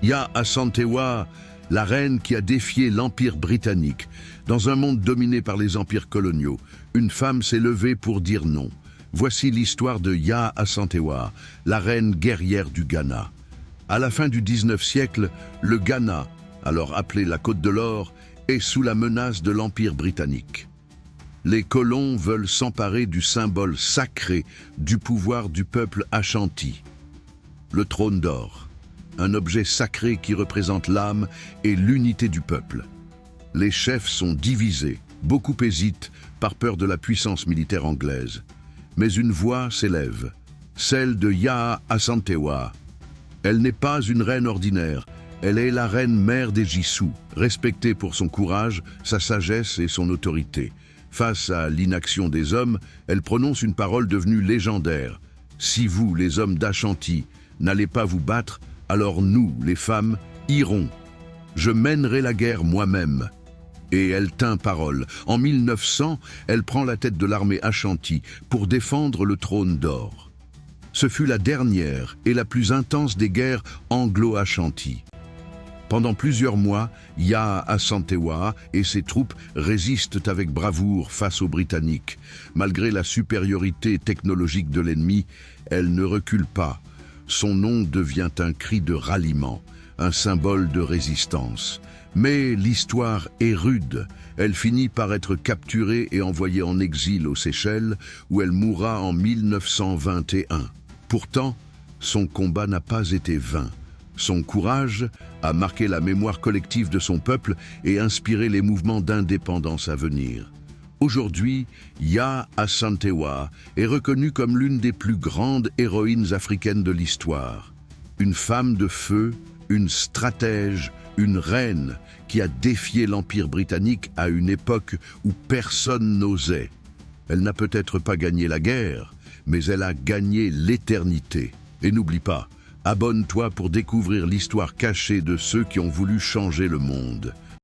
Yaa Asantewaa, la reine qui a défié l'Empire britannique. Dans un monde dominé par les empires coloniaux, une femme s'est levée pour dire non. Voici l'histoire de Yaa Asantewaa, la reine guerrière du Ghana. À la fin du 19e siècle, le Ghana, alors appelé la Côte de l'Or, est sous la menace de l'Empire britannique. Les colons veulent s'emparer du symbole sacré du pouvoir du peuple Ashanti, le trône d'or, un objet sacré qui représente l'âme et l'unité du peuple. Les chefs sont divisés, beaucoup hésitent par peur de la puissance militaire anglaise. Mais une voix s'élève, celle de Yaa Asantewaa. Elle n'est pas une reine ordinaire, elle est la reine mère des Jisou, respectée pour son courage, sa sagesse et son autorité. Face à l'inaction des hommes, elle prononce une parole devenue légendaire. « Si vous, les hommes d'Ashanti, n'allez pas vous battre, alors nous, les femmes, irons. Je mènerai la guerre moi-même. » Et elle tint parole. En 1900, elle prend la tête de l'armée Ashanti pour défendre le trône d'or. Ce fut la dernière et la plus intense des guerres anglo-Ashanti. Pendant plusieurs mois, Yaa Asantewaa et ses troupes résistent avec bravoure face aux Britanniques. Malgré la supériorité technologique de l'ennemi, elle ne recule pas. Son nom devient un cri de ralliement, un symbole de résistance. Mais l'histoire est rude. Elle finit par être capturée et envoyée en exil aux Seychelles, où elle mourra en 1921. Pourtant, son combat n'a pas été vain. Son courage a marqué la mémoire collective de son peuple et inspiré les mouvements d'indépendance à venir. Aujourd'hui, Yaa Asantewaa est reconnue comme l'une des plus grandes héroïnes africaines de l'histoire. Une femme de feu, une stratège, une reine qui a défié l'Empire britannique à une époque où personne n'osait. Elle n'a peut-être pas gagné la guerre, mais elle a gagné l'éternité. Et n'oublie pas, abonne-toi pour découvrir l'histoire cachée de ceux qui ont voulu changer le monde.